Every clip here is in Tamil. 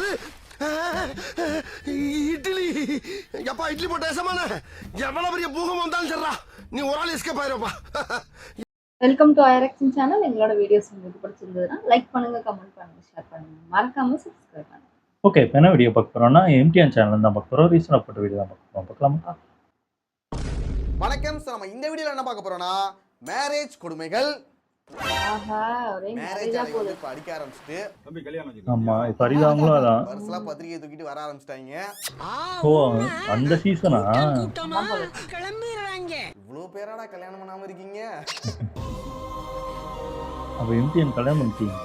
என்னது இட்லி? எப்பா இட்லி போட்ட ஏசமான எவ்வளவு பெரிய பூகம் வந்தாலும் சரிடா, நீ ஒரு ஆள் எஸ்கேப் ஆயிருப்பா. வெல்கம் டு ஐரக்ஷன் சேனல். எங்களோட வீடியோஸ் உங்களுக்கு பிடிச்சிருந்ததுன்னா லைக் பண்ணுங்க, கமெண்ட் பண்ணுங்க, ஷேர் பண்ணுங்க, மறக்காம சப்ஸ்கிரைப் பண்ணுங்க. ஓகே, இப்போ என்ன வீடியோ பார்க்க போறோம்னா எம்டிஎன் சேனல் தான் பார்க்க போறோம். ரீசனாக போட்ட வீடியோ தான் பார்க்கலாமா? வணக்கம். நம்ம இந்த வீடியோல என்ன பார்க்க போறோம்னா மேரேஜ் கொடுமைகள். ஆஹா, ஒரே மேரேஜ் ஆகுது இப்ப அடிக்க ஆரம்பிச்சிட்டு. தம்பி கல்யாணம் ஆமா, இப்போ அடிதாங்களும் அதான் வருஷலா பத்திரிகை தூக்கிட்டு வர ஆரம்பிச்சிட்டாங்க. ஓ, அந்த சீசனா? இவ்வளவு பேராடா கல்யாணம் பண்ணாம இருக்கீங்க? அப்போ எம்டிஎன் கல்யாணம் பண்ணிட்டீங்க?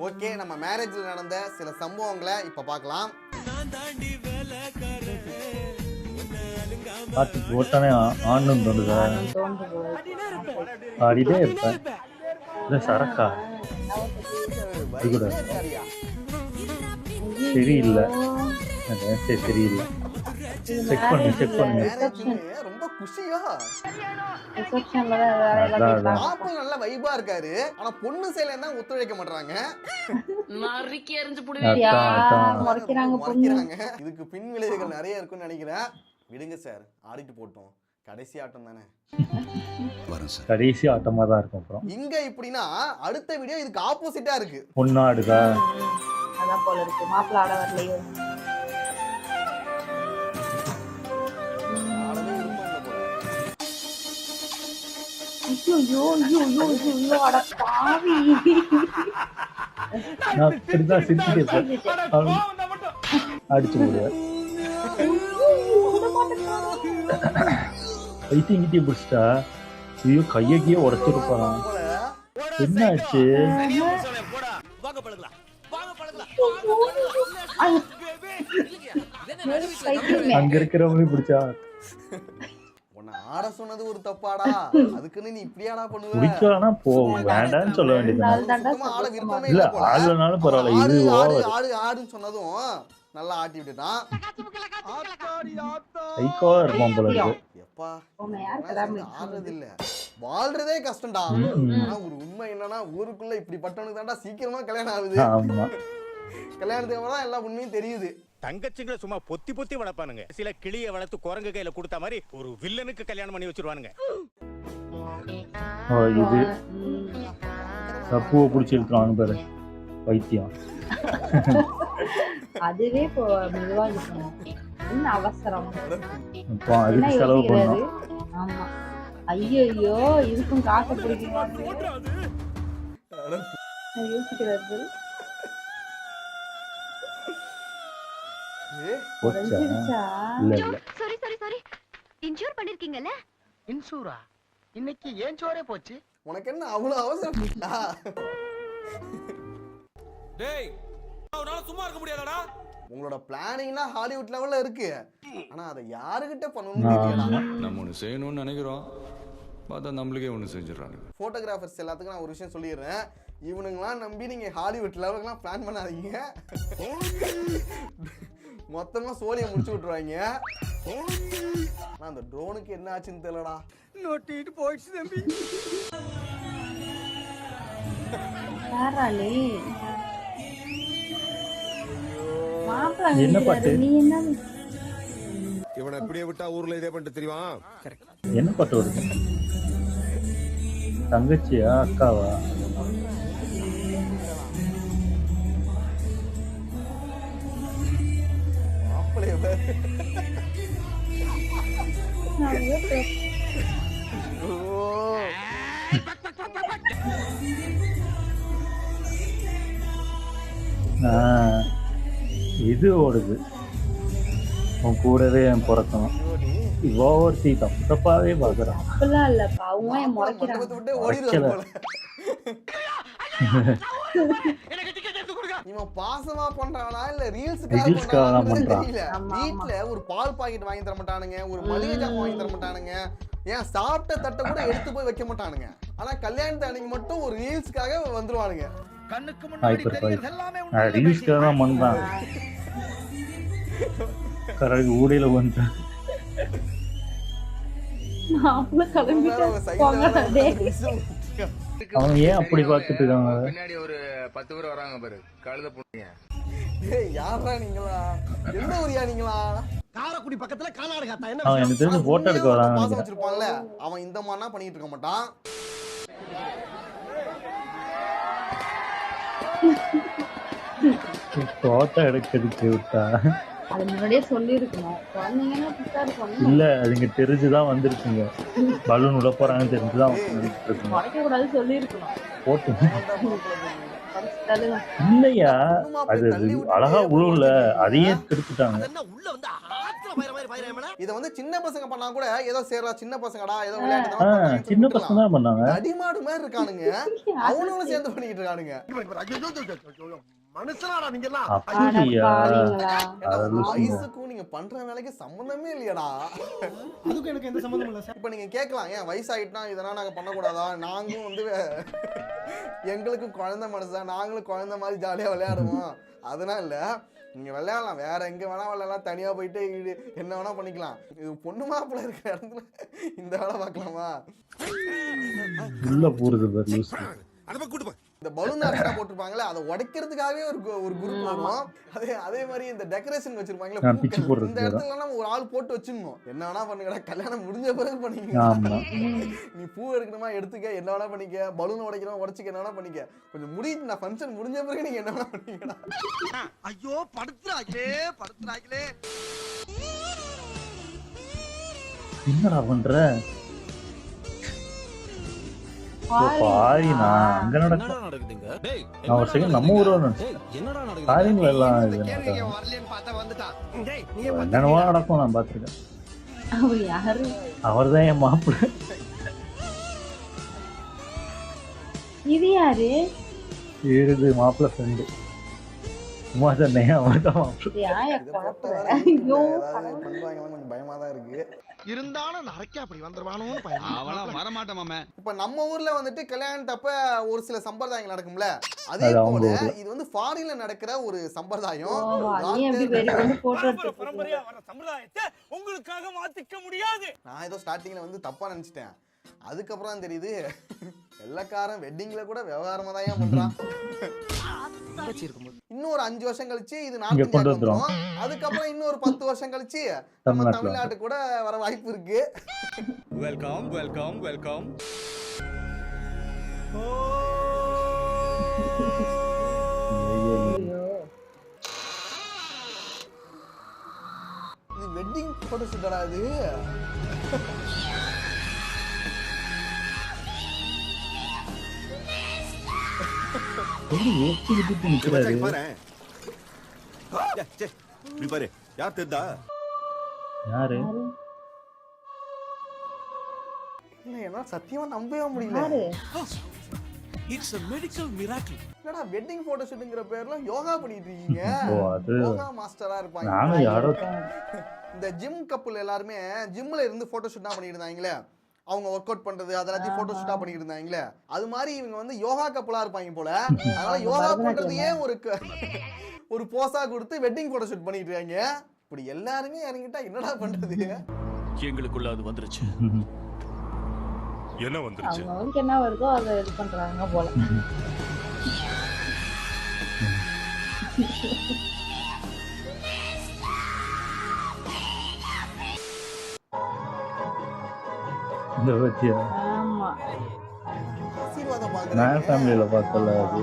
ஓகே, நம்ம மேரேஜ்ல நடந்த சில சம்பவங்களை இப்ப பார்க்கலாம். பார்த்து போட்டானே ஆணும் தோணுதா? ஆடிட்டே இருப்பேன். இல்லை சரக்கா இது கூட சரியில்லை. சரி சரியில்லை. செக் பண்ணுங்க. மேரேஜ்னு ரொம்ப குஷியா ரிசப்ஷன்ல தான் வேலையில கேட்டாங்க. மாப்பிள்ளை நல்ல வைபா இருக்காரு, ஆனா பொண்ணு சைடுல தான் ஒத்துழைக்க மாட்டாங்க. முறைக்கிறாங்க பொண்ணு. முறைக்கிறாங்க. இதுக்கு பின் விளைவுகள் நிறைய இருக்குன்னு நினைக்கிறேன். விடுங்க சார், ஆடிட்டு போட்டோம், கடைசி ஆட்டம் தானே. கடைசி ஆட்டமா தான் இருக்கும். அப்புறம் இங்க இப்படின்னா அடுத்த வீடியோ இதுக்கு ஆப்போசிட்டா இருக்கு. பொண்ணு ஆடுதா? அதான் போல இருக்கு. மாப்பிள்ளை ஆட வரலையோ? ஆடவே விருப்பம் இல்ல போல. ஐயோ, அட பாவி. நான் இப்படிதான் சிரிச்சுட்டு இருப்பேன். அடிச்சு முடியாது. வைத்தியங்கிட்டே பிடிச்சிட்டா. ஐயோ, கையக்கியே உடச்சிருப்பான். என்ன ஆச்சு? அங்க இருக்கிறவங்களையும் பிடிச்சா. உன்னை ஆட சொன்னது ஒரு தப்பாடா, அதுக்குன்னு நீ இப்படியாடா பண்ணுவ? பிடிக்கலன்னா போ, வேண்டான்னு சொல்ல வேண்டியது. சுத்தமா ஆட விருப்பமே இல்ல, இல்ல போல. ஆடலனாலும் பரவாயில்ல. ஆடு இது ஆடு ஓவர். ஆடு ஆடுன்னு சொன்னதும் நல்லா ஆட்டி விட்டுட்டான். சைக்கோவா இருப்பான் போல இருக்கு. எப்பா, உன்னை யார் கிளம்பி ஆடுறது இல்ல, வாழ்றதே கஷ்டம்டா. ஆனா ஒரு உண்மை என்னன்னா, ஊருக்குள்ள இப்படி பட்டவனுக்கு தான்டா சீக்கிரமா கல்யாணம் ஆகுது. ஆமா, கல்யாணத்துக்கு அப்புறம் எல்லா உண்மையும் தெரியுது. தங்கச்சிங்களை சும்மா பொத்தி பொத்தி வளர்ப்பானுங்க. சில கிளியை வளர்த்து குரங்கு கையில கொடுத்த மாதிரி ஒரு வில்லனுக்கு கல்யாணம் பண்ணி வச்சிருவானுங்க. இது தப்புவை பிடிச்சி இழுத்துறான் பாரு, வைத்தியம். அதுவே இப்போ மெதுவா இருக்கணும். என்ன அவசரம்? இப்போ அதுக்கு செலவு பண்ணோம். ஆமா. ஐயோ, இதுக்கும் காசு பிடிக்குமா? யோசிக்கிறது. போச்சா? இல்ல இல்ல, சாரி இன்சூர் பண்ணிருக்கீங்கல்ல? இன்சூரா? இன்னைக்கு ஏன் சோரே போச்சு? உனக்கு என்ன அவ்வளவு அவசரம்? டேய், அவனால சும்மா இருக்க முடியாதடா. உங்களோட பிளானிங்னா ஹாலிவுட் லெவல்ல இருக்கு, ஆனா அதை யாருகிட்ட பண்ணணும்னு தெரியல. நம்ம ஒன்று செய்யணும்னு நினைக்கிறோம், பார்த்தா நம்மளுக்கே ஒன்று செஞ்சிடறாங்க. போட்டோகிராஃபர்ஸ் எல்லாத்துக்கும் நான் ஒரு விஷயம் சொல்லிடுறேன். இவனுங்களாம் நம்பி நீங்க ஹாலிவுட் லெவலுக்குலாம் பிளான் பண்ணாதீங்க. மொத்தமா சோழியை முடிச்சு விட்டுருவாங்க. ஆனா அந்த ட்ரோனுக்கு என்ன ஆச்சுன்னு தெரியலடா. நோட்டிட்டு போயிடுச்சு தம்பி. யாராலே மாப்பிள்ளை என்ன பாட்டு? நீ என்ன இவனை இப்படியே விட்டா ஊர்ல இதே பண்ணிட்டு தெரியுமா? என்ன பாட்டு வருது? தங்கச்சியா அக்காவா? மாப்பிள்ளைய பாரு. ஓ, இது ஓடுது. உன் கூடவே என் பிறக்கணும். ஓவர்த்தி தப்பாவே பாக்குறான். அப்படிலாம் இல்லப்பா, அவங்க ஏன் முறைக்கிறாங்க? மண்டபத்தை விட்டே ஓடிடுவாங்க போல. இவன் பாசமா பண்றானா இல்ல ரீல்ஸ்க்காக ரீல்ஸ்க்காக பண்றான். தெரியல. வீட்ல ஒரு பால் பாக்கெட் வாங்கி தர மாட்டானுங்க, ஒரு மளிகை ஜாமான் வாங்கி தர மாட்டானுங்க, ஏன் சாப்பிட்ட தட்டை கூட எடுத்து போய் வைக்க மாட்டானுங்க. ஆனா கல்யாணத்து அன்னைக்கு மட்டும் ஒரு ரீல்ஸ்க்காக வந்துருவானுங்க. கண்ணுக்கு முன்னாடி தெரியுது எல்லாமே உண்மை. ரீல்ஸ்க்காக தான் பண்றான். கரெக்ட், ஊடையில வந்துட்டான். மாப்பிள்ளை கிளம்பிட்டு போங்க. அவங்க ஏன் அப்படி பார்த்துட்டு இருக்காங்க? பின்னாடி ஒரு 10 பேர் வராங்க பாரு கழுத புண்ணிய. ஏய் யாரா நீங்களா? எந்த ஊரியா நீங்களா? காரக்குடி பக்கத்துல கானாடு காத்தா என்ன அவன் எனக்கு தெரிஞ்சு போட்டோ எடுக்க பாசம் வராங்க. வச்சிருப்பான்ல அவன் இந்த மாதிரினா பண்ணிட்டு இருக்க மாட்டான். போட்டோ எடுக்கிறதுக்கு விட்டா அது முன்னாடியே சொல்லியிருக்கணும். குழந்தைங்கன்னா பிட்டா இருக்கணும். இல்ல அதுங்க தெரிஞ்சுதான் வந்துருக்குங்க. பலூன் உள்ள போறாங்கன்னு தெரிஞ்சுதான் வந்துட்டு இருக்குங்க. உடைக்க கூடாது சொல்லியிருக்கணும். போட்டு படிச்சுட்டாலும் இல்லையா அது அழகா உழுவுல அதையே கெடுத்துட்டாங்க. என்ன உள்ள வந்து ஆத்துல பயிர மாதிரி பயிரமேனா இத வந்து சின்ன பசங்க பண்ணா கூட ஏதோ சேர்றா சின்ன பசங்கடா ஏதோ விளையாட்டு ஆஹ் சின்ன பசங்க தான் பண்ணாங்க. அடிமாடு மாதிரி இருக்கானுங்க. அவனுங்களும் சேர்ந்து பண்ணிட்டு இருக்கானுங்க. மனுஷனாடா நீங்க எல்லாம் அப்படியா பாவீங்களா? வயசுக்கும் நீங்க பண்ற வேலைக்கு சம்பந்தமே இல்லையடா. அதுக்கு எனக்கு எந்த சம்பந்தமும் இல்ல சார். இப்ப நீங்க கேட்கலாம் ஏன் வயசாயிட்டா இதெல்லாம் நாங்க பண்ணக்கூடாதா? நாங்களும் வந்து எங்களுக்கும் குழந்தை மனசுதான், நாங்களும் குழந்தை மாதிரி ஜாலியா விளையாடுவோம். அதனால இல்ல, நீங்க விளையாடலாம், வேற எங்க வேணா விளையாடலாம், தனியா போயிட்டு என்ன வேணா பண்ணிக்கலாம். இது பொண்ணு மாப்பிள்ள இருக்கிற இடத்துல இந்த வேலை பார்க்கலாமா? உள்ள போறது பாரு லூசு. இந்த பலூன் ஆர்ட்ஸ்லாம் போட்டிருப்பாங்களே அதை உடைக்கிறதுக்காகவே ஒரு குரூப் வரும். அதே மாதிரி இந்த டெக்கரேஷன் வச்சிருப்பாங்களே பிச்சு பூக்கள், போடுறது இந்த இடத்துல நம்ம ஒரு ஆள் போட்டு வச்சிடணும். என்ன வேணா பண்ணுங்கடா, கல்யாணம் முடிஞ்ச பிறகு பண்ணிக்க. ஆமா நீ பூ எடுக்கணுமா எடுத்துக்க, என்ன வேணா பண்ணிக்க, பலூன் உடைக்கணும் உடைச்சிக்க, என்ன வேணா பண்ணிக்க. கொஞ்சம் முடிஞ்சு நான் ஃபங்க்ஷன் முடிஞ்ச பிறகு நீங்க என்ன வேணா பண்ணிக்கடா. ஐயோ படுத்துறாங்களே என்னடா பண்ற? பாரினா அங்க நடக்கும். நான் ஒரு செகண்ட் நம்ம ஊர்ல பாரிங்களா எல்லாம் இது வரலன்னு பார்த்தா வந்துட்டான். டேய் நீ என்னென்னவோ நடக்கும் நான் பாத்துருக்கேன். அவர் யாரு? அவர்தான் என் மாப்பிள்ளை. இது யாரு? இது மாப்பிள்ளை ஃப்ரெண்டு. சும்மா சொன்னே அவர்தான் மாப்பிள்ளை. இது யார் இதை குழப்பற? போட்டா ஐயோ ஏதாவது பண்றாங்கன்னு கொஞ்சம் பயமா தான் இருக்கு. இருந்தாலும் நரைக்க அப்படி வந்துருவானோன்னு பயம். அவெல்லாம் வரமாட்டேன் மாமே. இப்ப நம்ம ஊர்ல வந்துட்டு கல்யாணத்தப்ப ஒரு சில சம்பரதாயங்கள் நடக்கும்ல, அதே அது அவங்க போல ஊர்ல. இது வந்து ஃபாரின்ல நடக்கிற ஒரு சம்பிரதாயம். நீ எப்படி வெறி கொண்டு போட்டோ எடுத்து வர சம்பிரதாயத்தை உங்களுக்காக மாத்திக்க முடியாது. நான் ஏதோ ஸ்டார்டிங்ல வந்து தப்பா நினைச்சிட்டேன். அதுக்கப்புறம் தான் தெரியுது வெள்ளக்காரன் வெட்டிங்ல கூட விவகாரமா தான் பண்றான். இன்னும் ஒரு 5 வருஷம் கழிச்சு இது இங்க நார்த் கொண்டு இந்தியாவுக்கு வந்துரும். வந்துரும். அதுக்கப்புறம் இன்னும் ஒரு 10 வருஷம் கழிச்சு நம்ம தமிழ்நாட்டுல தமிழ்நாட்டு கூட வர வாய்ப்பு இருக்கு. Welcome welcome welcome. ஐயோ இது வெட்டிங் போட்டோ ஷூட்டடா இது. எப்படி ஏத்தி விட்டுட்டு நிக்கிறாரு? பாரு யார் தெரிதா? யாரு? இல்ல என்னால சத்தியமா நம்பவே முடியல. யாரு? It's a medical miracle. என்னடா வெட்டிங் போட்டோ ஷூட்ங்கிற பேர்ல யோகா பண்ணிட்டு இருக்கீங்க? ஓ அது யோகா மாஸ்டரா இருப்பாங்க. நானும் யாரோ இந்த ஜிம் கப்புள் எல்லாருமே ஜிம்ல இருந்து போட்டோ ஷூட் பண்ணிட்டு இருந்தாங்களே, அவங்க ஒர்க் அவுட் பண்றது அதெல்லாத்தையும் போட்டோ ஷூட்டா பண்ணிட்டு இருந்தாங்களே, அது மாதிரி இவங்க வந்து யோகா கப்புளா இருப்பாங்க போல. அதனால யோகா பண்றதையே ஒரு போஸா கொடுத்து வெட்டிங் போட்டோ ஷூட் பண்ணிட்டு இருக்காங்க. இப்படி எல்லாருமே இறங்கிட்டா என்னடா பண்றது? எங்களுக்குள்ள அது வந்துருச்சு. என்ன வந்துருச்சு? அவங்களுக்கு என்ன வருதோ அதை இது பண்றாங்க போல. இந்த பத்தியா ஆமா ஆசீர்வாதம் நான் பாக்குறாங்க. ஃபேமிலியில பார்த்தல அது.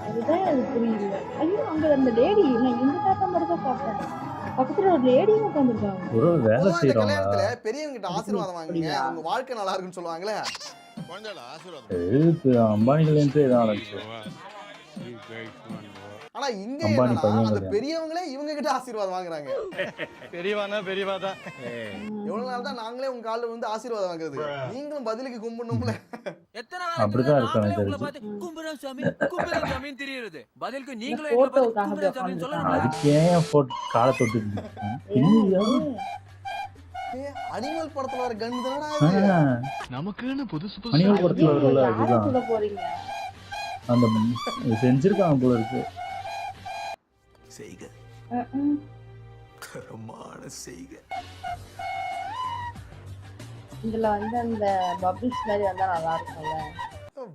அதுதான் எனக்கு புரியல. ஐயோ அங்க அந்த லேடி, நான் இந்த தாத்தா மட்டும் தான் பார்த்தேன். பக்கத்துல ஒரு லேடியும் உட்காந்துருக்காங்க. ஒரு வேலை பொதுவா இந்த செய்யறவங்க கல்யாணத்துல பெரியவங்க கிட்ட ஆசீர்வாதம் வாங்குங்க, உங்க வாழ்க்கை நல்லா இருக்குன்னு சொல்லுவாங்களே. எழுத்து அம்பானிலேருந்து இதான் நடந்துச்சு. ஆனா இங்க அம்பானி என்னன்னா பையன் அந்த கிடையாது. பெரியவங்களே இவங்க கிட்ட ஆசீர்வாதம் வாங்குறாங்க. பெரியவானா பெரியவாதான். எவ்வளவு நாள் தான் நாங்களே உங்க கால்ல வந்து ஆசீர்வாதம் வாங்குறது, நீங்களும் பதிலுக்கு கும்பிடணும்ல. அப்படிதான் இருக்கு எனக்கு தெரிஞ்சு. போட்டோவுக்காக அதுக்கு ஏன் போட்டு காலை தொட்டு அனிமல் படத்துல வர கன் தானடா இது. நமக்குன்னு புதுசு அணிகள் படத்துல வரும்ல அதுதான். சொல்ல போறீங்க? அந்த செஞ்சிருக்காங்க போல இருக்கு. செய்க கரமான செய்க. இதுல வந்து அந்த பபிள்ஸ் மாதிரி வந்தா நல்லா இருக்கும்ல.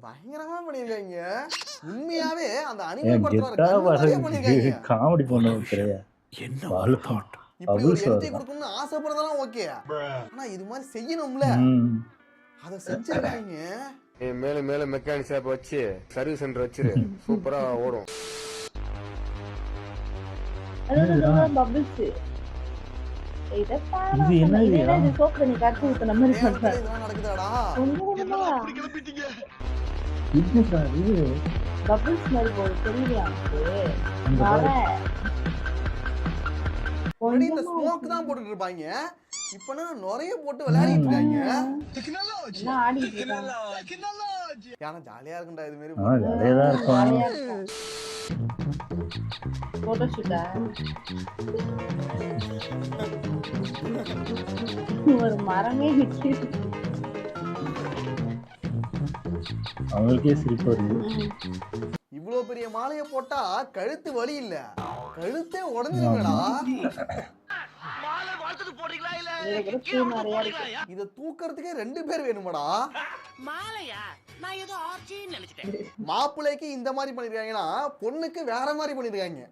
பயங்கரமா பண்ணிருக்காங்க. உண்மையாவே அந்த அனிமல் படத்துல பண்ணிருக்காங்க. காமெடி பண்ணது கிடையாது. இப்படி ஒரு என்ட்ரி கொடுக்கணும்னு ஆசைப்படுறதெல்லாம் ஓகே. ஆனா இது மாதிரி செய்யணும்ல, அத செஞ்சிருக்காங்க. மேல மேல மெக்கானிக் ஷாப் வச்சு சர்வீஸ் சென்டர் வச்சிரு, சூப்பரா ஓடும். பபிள்ஸ் இத பாரு. இது என்னது? இது சோப்பு நீ கட்டி ஊத்துன மாதிரி பண்றாங்க. இதெல்லாம் நடக்குதாடா? இது பபிள்ஸ் மாதிரி போகுது தெரியலையா அந்த முன்னாடி இந்த ஸ்மோக் தான் போட்டுட்டு இருப்பாங்க. இப்பனா நிறைய போட்டு விளையாடிட்டு இருக்காங்க. எல்லாம் ஆடிட்டு இருக்காங்க. ஏன்னா ஜாலியா இருக்கும்டா இது மாதிரி. ஜாலியா தான் இருக்கும். போட்டோ ஷூட்டா ஒரு மரமே நிக்குது. அவங்களுக்கே சிரிப்பு வருது. இவ்வளவு பெரிய மாலைய போட்டா கழுத்து வலி இல்ல, கழுத்தே உடைஞ்சிருங்கடா. இத தூக்கறதுக்கே 2 பேர் வேணுமாடா? மாப்பிள்ளைக்கு இந்த மாதிரி பண்ணிருக்காங்கன்னா பொண்ணுக்கு வேற மாதிரி பண்ணிருக்காங்க.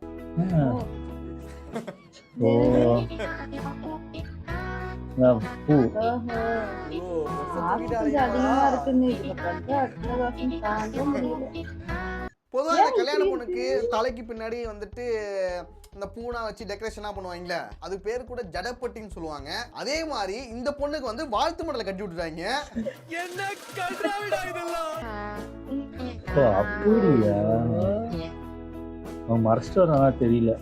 பூ அதிகமா இருக்குன்னு இதுல பார்த்தா அட்டகாசம் தாங்க முடியல. பொதுவா இந்த கல்யாண பொண்ணுக்கு தலைக்கு பின்னாடி வந்துட்டு இந்த பூனா வச்சு டெக்கரேஷனா பண்ணுவாங்கல்ல, அது பேர் கூட ஜடப்பட்டின்னு சொல்லுவாங்க. அதே மாதிரி இந்த பொண்ணுக்கு வந்து வாழ்த்து மடலை கட்டி விட்டுறாங்க. என்ன கல்றாவிடா இதெல்லாம். அப்படியா? அவன் மறைச்சிட்டு வரானா தெரியல.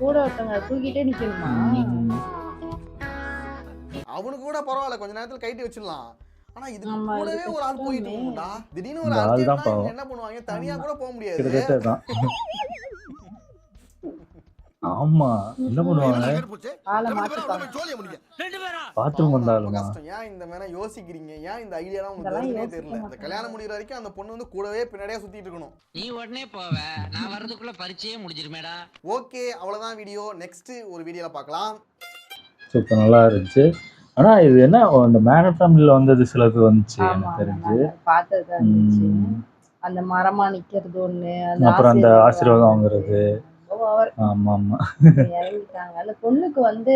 கூட ஒருத்தவங்க தூக்கிட்டே நிக்கணுமா? அவனுக்கு கூட பரவாயில்ல, கொஞ்ச நேரத்துல கைட்டி வச்சிடலாம். ஆனா இது ஆமா, கூடவே இது ஒரு ஆள் போயிட்டு கஷ்டமே. இருக்கும்டா. திடீர்னு ஒரு இந்த ஆள் தான் ஆள் பாவம். என்ன பண்ணுவாங்க, தனியா கூட போக முடியாது. கிட்டத்தட்ட தான். ஆமா, என்ன பண்ணுவாங்க? ஆளை மாத்திப்பாங்க. பாத்ரூம் வந்தாலுமா? கஷ்டம். ஏன் இந்த மேல யோசிக்கிறீங்க? ஏன் இந்த ஐடியாலாம் உங்களுக்கு இதெல்லாம் வருதுன்னே யோசிக்க தெரியல. இந்த மாட்டாங்க. கல்யாணம் முடிகிற வரைக்கும் அந்த பொண்ணு வந்து கூடவே பின்னாடியே சுத்திட்டு இருக்கணும். நீ உடனே போவ, நான் வர்றதுக்குள்ள பரிச்சையே முடிஞ்சிருமேடா. ஓகே, அவ்வளவுதான் வீடியோ. நெக்ஸ்ட் ஒரு வீடியோல பார்க்கலாம். சூப்பர், நல்லா இருந்துச்சு. ஆனா இது என்ன, அந்த மேனர் ஃபேமிலியில வந்தது சிலது வந்துச்சு ஆமா, எனக்கு தெரிஞ்சு. பார்த்ததுதான் இருந்துச்சு. அந்த மரமா நிக்கிறது ஒண்ணு, அப்புறம் அந்த ஆசீர்வாதம் வாங்குறது. அவர் ஆமா ஆமா, இறங்கிட்டாங்க. அந்த பொண்ணுக்கு வந்து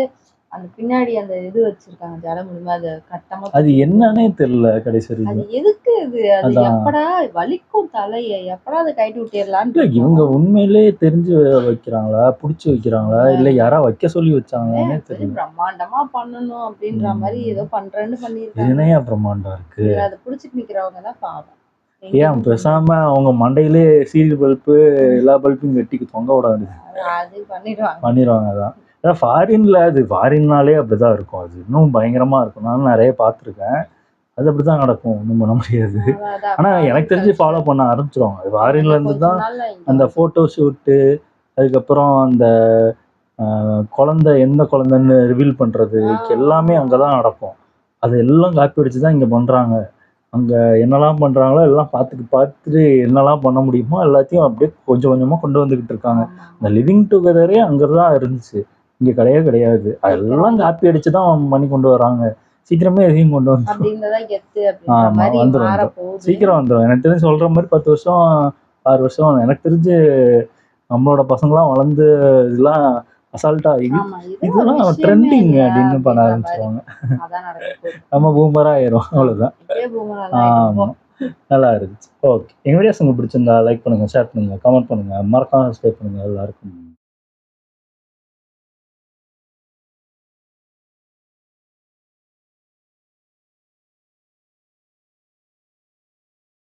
அந்த பின்னாடி அந்த இது வச்சிருக்காங்க ஜட முடியுமா, அது கட்டமா. அது என்னன்னே தெரியல கடைசி வரைக்கும். அது எதுக்கு அது அதான். எப்படா வலிக்கும் தலைய, எப்படா அதை கைட்டு விட்டிடலான்னு இவங்க உண்மையிலே தெரிஞ்சு வைக்கிறாங்களா, புடிச்சு வைக்கிறாங்களா, இல்ல யாரா வைக்க சொல்லி வச்சாங்களான்னே தெரியல. பிரம்மாண்டமா பண்ணணும் அப்படின்ற மாதிரி ஏதோ பண்றேன்னு பண்ணிருக்காங்க. என்னையா பிரம்மாண்டம் இருக்கு? அதை புடிச்சிட்டு நிக்கிறவங்க தான் பாவம். ஏன் பேசாம அவங்க மண்டையிலே சீரியல் பல்பு எல்லா பல்பையும் கட்டி தொங்க விடாது, அது பண்ணிடுவாங்க. பண்ணிடுவாங்க. அதான் ஃபாரின்ல, அது ஃபாரின்னாலே அப்படிதான் இருக்கும். அது இன்னும் பயங்கரமா இருக்கும். நானும் நிறைய பார்த்துருக்கேன். அது அப்படிதான் நடக்கும், ஒன்றும் பண்ண முடியாது. ஆனா எனக்கு தெரிஞ்சு ஃபாலோ பண்ண ஆரம்பிச்சிருவாங்க. அது ஃபாரின்ல இருந்து தான் அந்த போட்டோ ஷூட்டு, அதுக்கப்புறம் அந்த குழந்தை எந்த குழந்தைன்னு ரிவீல் பண்றது எல்லாமே அங்கதான் நடக்கும். அது எல்லாம் காப்பி அடிச்சு தான் இங்க பண்றாங்க. அங்க என்னெல்லாம் பண்றாங்களோ எல்லாம் பார்த்துட்டு என்னெல்லாம் பண்ண முடியுமோ எல்லாத்தையும் அப்படியே கொஞ்சம் கொஞ்சமா கொண்டு வந்துகிட்டு இருக்காங்க. இந்த லிவிங் டுகெதரே அங்கதான் இருந்துச்சு, இங்க கிடையாது. அதெல்லாம் காப்பி அடிச்சு தான் பண்ணி கொண்டு வராங்க. சீக்கிரமே எதையும் கொண்டு வந்து வந்துடும், சீக்கிரம் வந்துடும். எனக்கு தெரிஞ்சு சொல்ற மாதிரி 10 வருஷம் 6 வருஷம். எனக்கு தெரிஞ்சு நம்மளோட பசங்களாம் வளர்ந்து இதெல்லாம் அசால்ட்டா இதெல்லாம் ட்ரெண்டிங் அப்படின்னு பண்ண ஆரம்பிச்சிருவாங்க. நம்ம பூமரா ஆயிரும், அவ்வளவுதான். ஆமா, நல்லா இருந்துச்சு. ஓகே, எங்க வீடியோஸ் உங்களுக்கு பிடிச்சிருந்தா லைக் பண்ணுங்க, ஷேர் பண்ணுங்க, கமெண்ட் பண்ணுங்க, மறக்காம சப்ஸ்கிரைப் பண்ணுங்க. எல்லாருக்கும்